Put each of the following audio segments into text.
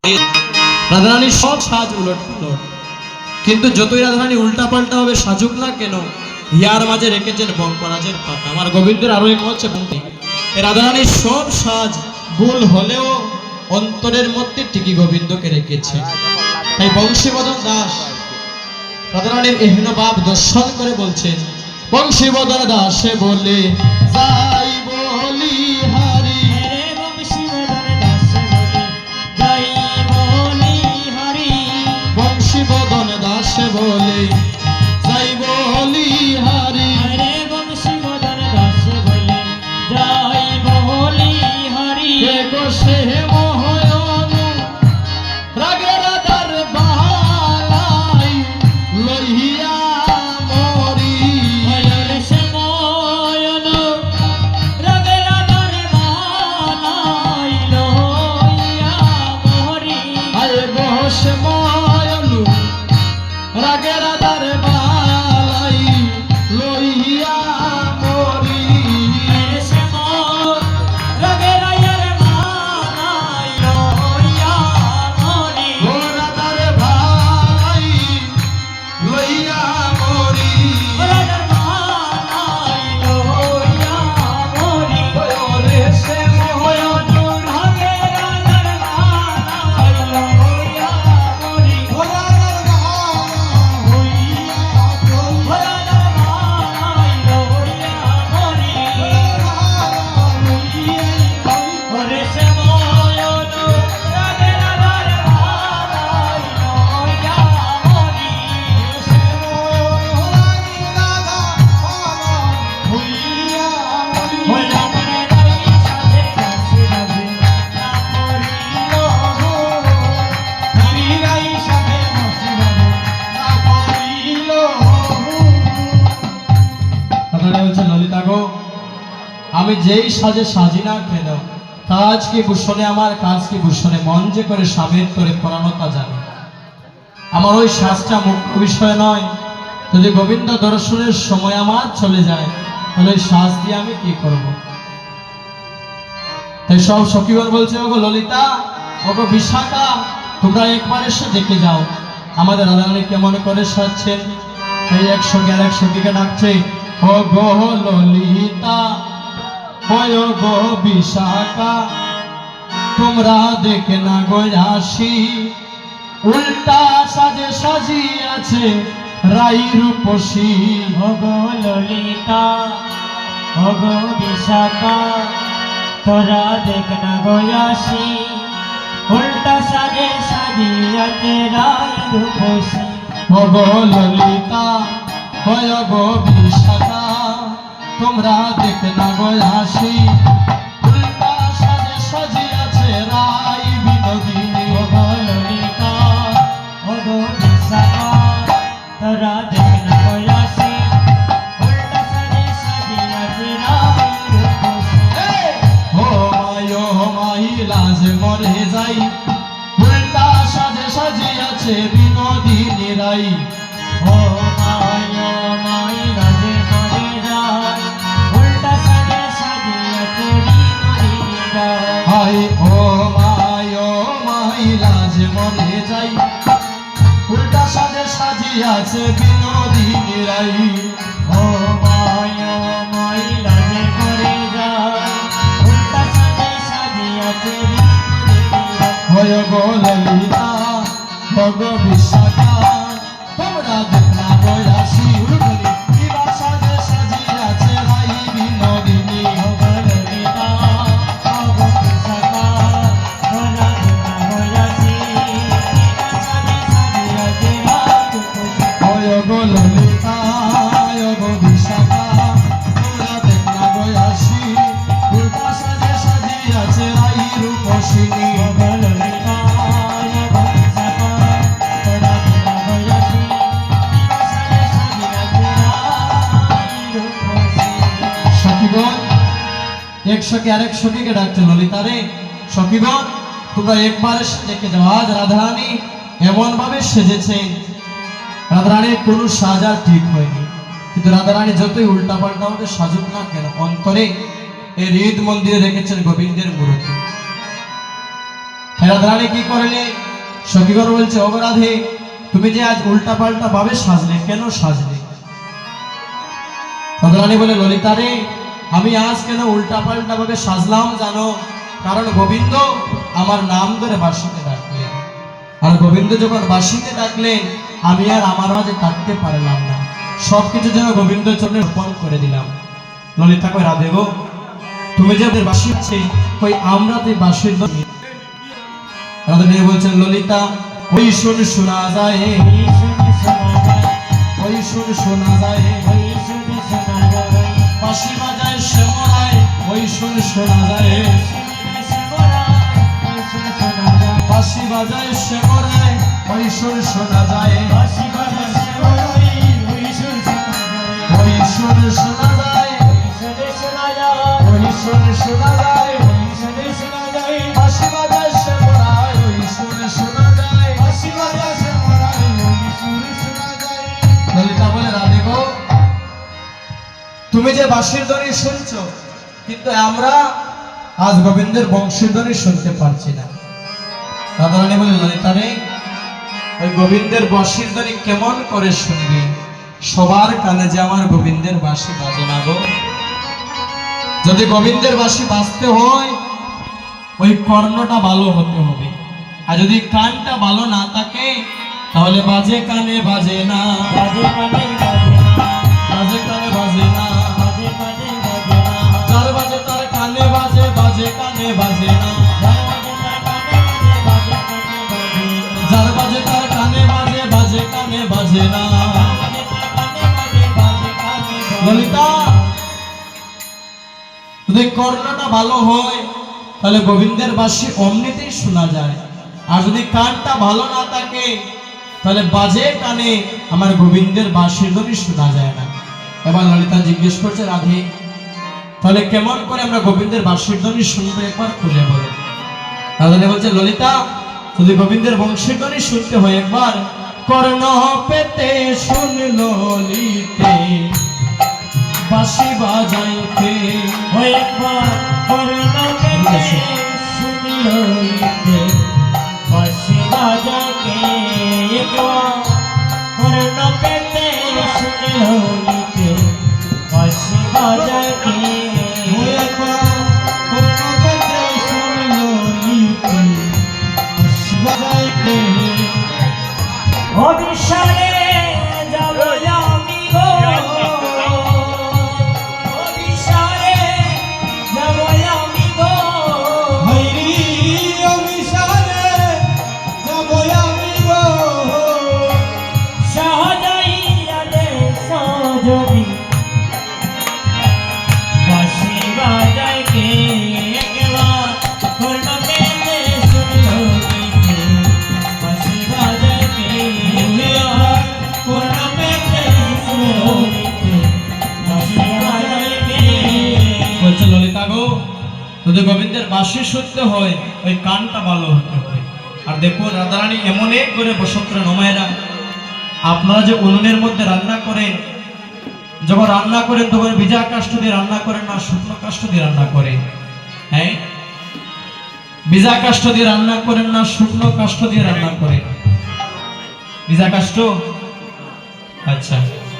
রাধারানীর সব সাজ উলট পালট, কিন্তু যতই রাধারানী উল্টা পাল্টা হবে সাজুক না কেন, হিয়ার মাঝে রেখেছেন বঙ্করাজের পাতা। আমার গোবিন্দের আরো এক হচ্ছে রাধারানীর সব সাজ ভুল হলেও অন্তরের মধ্যে ঠিকই গোবিন্দকে রেখেছে। তাই বংশীবদন দাস রাধারানীর এহেন ভাব দর্শন করে বলছেন, বংশীবদন দাসে বলে যাই বলি হারি, বংশীবদন দাসে বলে যাই বলি হারি, বংশীবদন দাস বলে যাই বলি হরি। সে মহয়ন রাগের দার বালাই লইয়া মরি, সে ময়ন রাগের আদর বালাই লইয়া মরি। আয় বস ময়ন রাগের দার বালাই লইয়া মরি, সে ময়ন রাগের আদর বালাই লইয়া মরি। ঘোরা দার বালাই লইয়া মরি, রাগের বালাই লইয়া মরি। ওরে সে মহয়ন রাগের আদর বালাই লইয়া মরি। ঘোরা দার বালাই ললিতা গো, আমি যেই সাজে সাজি না কেন, কাজ কি ভূষণে আমার কাজ কি ভূষণে, মন যে করে স্বামীর তোরে পরানো তা জানে। আমার ওই সাজটা মুখ্য বিষয় নয়। যদি গোবিন্দ দর্শনের সময় আমার চলে যায়, তাহলে ওই সাজ দিয়ে আমি কি করব? তাই সব সখীগণ বলছে, ওগো ললিতা, ওগো বিশাখা, তোমরা একবার এসে দেখে যাও আমাদের রাধারানী কেমন করে সাজছেন। এই এক সঙ্গে আর এক সঙ্গীকে ডাকছে, ও গো ললিতা, ওয় গো বিশাখা, তোমরা দেখে না গো আসি, উল্টা সাজে সাজিয়াছে রাই রূপসী। ওগো ললিতা, ওগো বিশাখা, তোরা দেখ না গয়াসি, উল্টা সাজে সাজিয়াতে রাই রূপসী। ও গো ললিতা, ওয় গো বিশাখা, তোমরা দেখে না গো আসি, উল্টা সাজে সাজিয়াছে রাই বিনোদিনী। ওগো ললিতা, ওগো বিশাখা, তোরা দেখ না গয়াসি, উল্টা সাজে সাজিয়াতে রাই রূপসী। ও মাই লাজ মরে যাই, উল্টা সাজে সাজিয়াছে বিনোদিনী রাই। ও মাই রাজে মরে যায়, উল্টা সাজে সাজিয়াছে বিনোদিনী রায়। হাই ও মাই লাজ মরে যাই, উল্টা সাজে সাজিয়াছে বিনোদিনী রাই। ও মাই রাজে মরে যায়, উল্টা সাজে সাজিয়াছে বিনোদিনী রায়। হয় গো ললিতা, ভগ বিশাখা, তোমরা দেখনা বয়াসি, উলুখলি কিবা সাজে সাজিয়াছে রাই বিনোদিনী। ওগো ললিতা, ওগো বিশাখা, তোরা দেখ না গয়াসি, উল্টা সাজে সাজিয়াছে রাই রূপসী। হয় গো ললিতা, গো বিশাখা, তোমরা দেখনা বয়াসি, উল্টা সাজে সাজিয়াছে রাই রূপসিনী। ওগো ললিতা, ওগো বিশাখা, তোরা দেখ না গয়াসি, উল্টা সাজে সাজিয়াছে রাই রূপসী। সখীগণ, এক সখী আরেক সখীকে ডাকছে, ললিতা রে, সখীগণ, তোমরা একবার এসে দেখে যাও, আজ রাধারানী এমন ভাবে সেজেছেন, রাধারানীর কোনো সাজ আর ঠিক হয়নি। কিন্তু রাধারানী যতই উল্টা পাল্টা হবে সাজুক না কেন, অন্তরে এই হৃদ মন্দিরে রেখেছেন গোবিন্দের মূর্তি। রাধারানী কি করলে? সখীগণ বলছে, ওগো রাধে, তুমি যে আজ উল্টা পাল্টা ভাবে সাজলে, কেন সাজলে? রাধারানী বলে, ললিতা রে, আমি আজ কেন উল্টা পাল্টা ভাবে সাজলাম জানো? কারণ গোবিন্দ আমার নাম ধরে বাঁশিতে ডাকলেন, আর গোবিন্দ যখন বাঁশিতে ডাকলেন আমি আর আমার মাঝে থাকতে পারলাম না, সবকিছু যেন গোবিন্দ চরণে অর্পণ করে দিলাম। ললিতা কই, রাধে গো, তুমি যে ওদের বাঁশি আছে, কই আমরা তো বাঁশির ধ্বনি। রাধারানী বলছেন, ললিতা, ওই শুন শোনা যায়, ওই শুন শোনা যায়, বাঁশি বাজায় শ্যামরায়, ওই শুন শোনা যায়, বাঁশি বাজায় শ্যামরায়, ওই শুন শোনা যায়, ওই শুন শোনা যায়, ওই শুন শোনা যায়, বাঁশি বাজায় শ্যামরায়, ওই শুন শোনা যায়। ললিতা বলে, রাধে গো, তুমি যে বাঁশির ধ্বনি শুনছো, কিন্তু আমরা আজ গোবিন্দের বংশের ধ্বনি শুনতে পারছি না। রাধারানী বলে, ললিতা রে, ওই গোবিন্দের বাঁশির ধ্বনি কেমন করে শুনবি? সবার কানে যে আমার গোবিন্দের বাঁশি বাজে না গো। যদি গোবিন্দের বাঁশি বাজতে হয়, ওই কর্ণটা ভালো হতে হবে, আর যদি কানটা ভালো না থাকে, তাহলে বাজে কানে বাজে না, বাজে কানে বাজে না, যার বাজে তার কানে বাজে, বাজে কানে বাজে না, যার বাজে তার কানে বাজে, বাজে কানে বাজে না। ললিতা, যদি কর্ণটা ভালো হয়, তাহলে গোবিন্দের বাঁশি অমনিতেই শোনা যায়, আর যদি কানটা ভালো না থাকে, তাহলে বাজে কানে আমার গোবিন্দের বাঁশির ধ্বনি শোনা যায় না। এবার ললিতা জিজ্ঞেস করছে, রাধে, তাহলে কেমন করে আমরা গোবিন্দের বাঁশির ধ্বনি শুনবো, একবার খুলে বলে। রাধারানী বলছে, ললিতা, যদি গোবিন্দের বংশীর ধ্বনি শুনতে হয়, একবার কর্ণ পেতে শুন ললিতে বাঁশি বাজাইতে, একবার কর্ণ পেতে শুন ললিতে বাঁশি বাজাকে, একবার কর্ণ পেতে শুন ললিতে বাঁশি বাজাকে, একবার কর্ণ পেতে শুন ললিতে বাঁশি বাজাইতে। অভিসারে যাব আমি গো, অভিসারে যাব আমি গো, হরি অভিসারে যাব আমি গো, সহজাইয়া দে সহযোগী বাঁশি বাজায় কে, একবার কর্ণ পেতে শুন ললিতে বাঁশি বাজায় কে, একবার কর্ণ পেতে শুন ললিতে বাঁশি বাজায় কে। বলছে, ললিতা গো, যদি গোবিন্দের বাঁশি শুনতে হয়, ওই কানটা ভালো হতে হবে। আর দেখুন, রাধারানী এমন এক করে বসত্র নমায়রা, আপনারা যে উনুনের মধ্যে রান্না করেন, যখন রান্না করেন তখন ভিজা কাষ্ঠ দিয়ে রান্না করেন না, শুকনো কাষ্ঠ দিয়ে রান্না করেন? হ্যাঁ, ভিজা কাষ্ঠ দিয়ে রান্না করেন না, শুকনো কাষ্ঠ দিয়ে রান্না করেন? ভিজা কাষ্ঠ। আচ্ছা,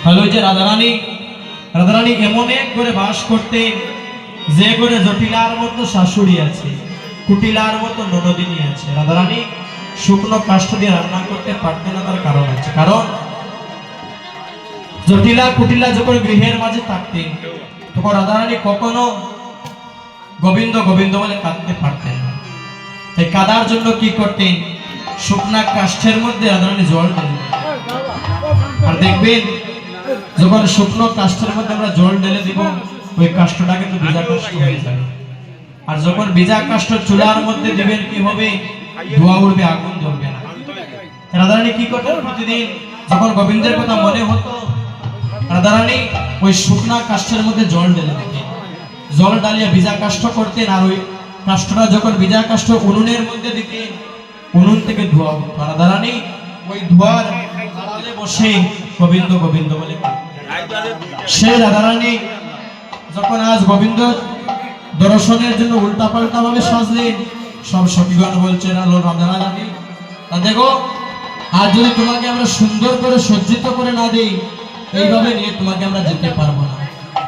তাহলে ওই যে রাধারানী এমন এক করে বাস করতেন, যে করে জটিলার মতো শাশুড়ি আছে, কুটিলার মতো ননদিনী আছে। রাধারানী শুকনো কাষ্ঠ দিয়ে রান্না করতে পারতেন না, তার কারণ আছে। কারণ জটিলা কুটিলা যখন গৃহের মাঝে থাকতেন, তখন রাধারানী কখনো গোবিন্দ গোবিন্দ বলে কাঁদতে পারতেন না। তাই কাদার জন্য কি করতেন? শুকনা কাষ্ঠের মধ্যে রাধারানী জল ঢেলে দিতেন। আর দেখবেন, যখন শুকনো কাষ্ঠের মধ্যে আমরা জল ঢেলে দিব, ওই কাষ্ঠটা কিন্তু ভিজা কাষ্ঠ হয়ে যাবে। আর যখন ভিজা কাষ্ঠ চুলার মধ্যে দিবেন, কি হবে? ধোঁয়া উঠবে, আগুন জ্বলবে না। রাধারানী কি করতেন? প্রতিদিন যখন গোবিন্দের কথা মনে হতো, রাধারানী ওই শুকনা কাষ্ঠের মধ্যে জল ঢেলে দিতেন, জল ডালিয়ে ভিজা কাষ্ঠ করতেন। আর ওই কাষ্ঠটা যখন ভিজা কাষ্ঠ উনুনের মধ্যে দিতেন, উনুন থেকে ধোঁয়া উঠত। রাধারানী ওই ধোঁয়ার আড়ালে বসে গোবিন্দ গোবিন্দ বলে সেই রাধারানী যখন আজ গোবিন্দ দর্শনের জন্য উল্টা পাল্টা ভাবে সাজলেন, সব সখীগণ বলছে আলো রাধা রানী তা দেখো আর যদি তোমাকে আমরা সুন্দর করে সজ্জিত করে না দেই এইভাবে নিয়ে তোমাকে আমরা যেতে পারবো না।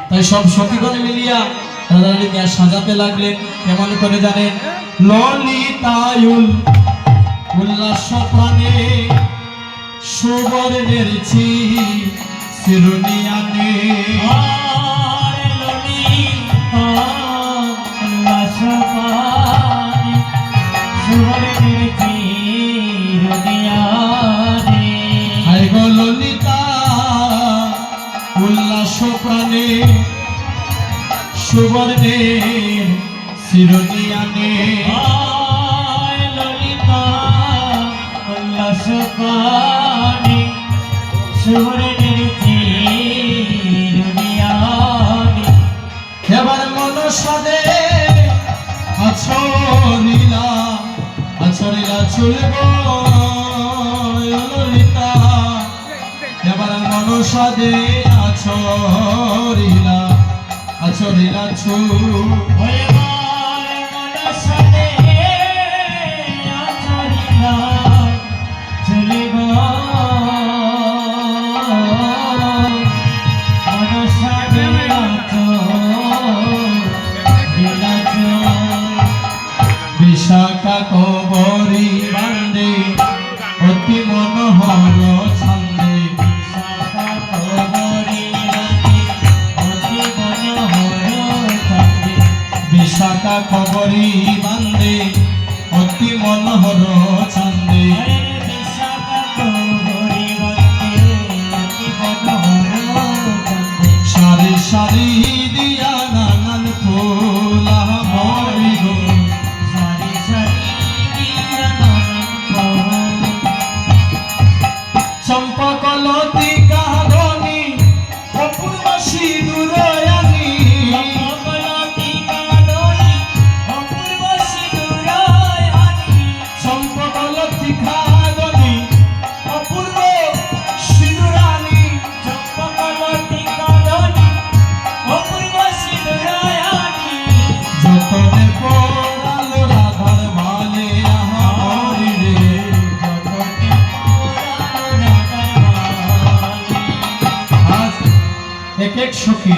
তাই সব সখীগণ মিলিয়া রাধা রানীকে সাজাতে লাগলেন। কেমন করে জানেন? ললিতায়ুল উল্লাস প্রাণে সুবর্ণের শিরোনি আনে আর ললিতা উল্লাস পানে সুবর্ণের চিরদিয়ানে। হায় গো ললিতা উল্লাস প্রাণে সুবর্ণের শিরোনি আনে আর ললিতা উল্লাস পানে সুবর্ণের চিরদিয়ানে। এবার মনসাদে আছরিলা আছরিলা চুলব ললিতা এবার মনসাদে আছরিলা আছরিলা চুল ওইবার মনসাদে আছরিলা চুলিব মনসাদে আছরিলা চুল। বিশাখা কবরী বান্দে অতি মনোহর ছন্দে বিশাখা কবরী বান্দে অতি মনোহর ছন্দে। বিশাখা কবরী বান্দে অতি মনোহর ছন্দে হরে বিশাখা কবরী বান্দে অতি মনোহর ছন্দে। সারি সারি দিয়া নানান ফুল মরি গো সারি সারি দিয়া নানান ফুল। চম্পকলতি কাঁদনি অপূর্ব সিঁদুরয়ানি চম্পকলতি কাঁদনি অপূর্ব সিঁদুরয়ানি। চম্পকলতি কাঁদনি অপূর্ব সিঁদুরানি চম্পকলতি কাঁদনি অপূর্ব সিঁদুরয়ানি। যতনে পড়ালো রাধার মালে আহারি রে যতনে পরালো রাধার মালে। আজ এক এক সখী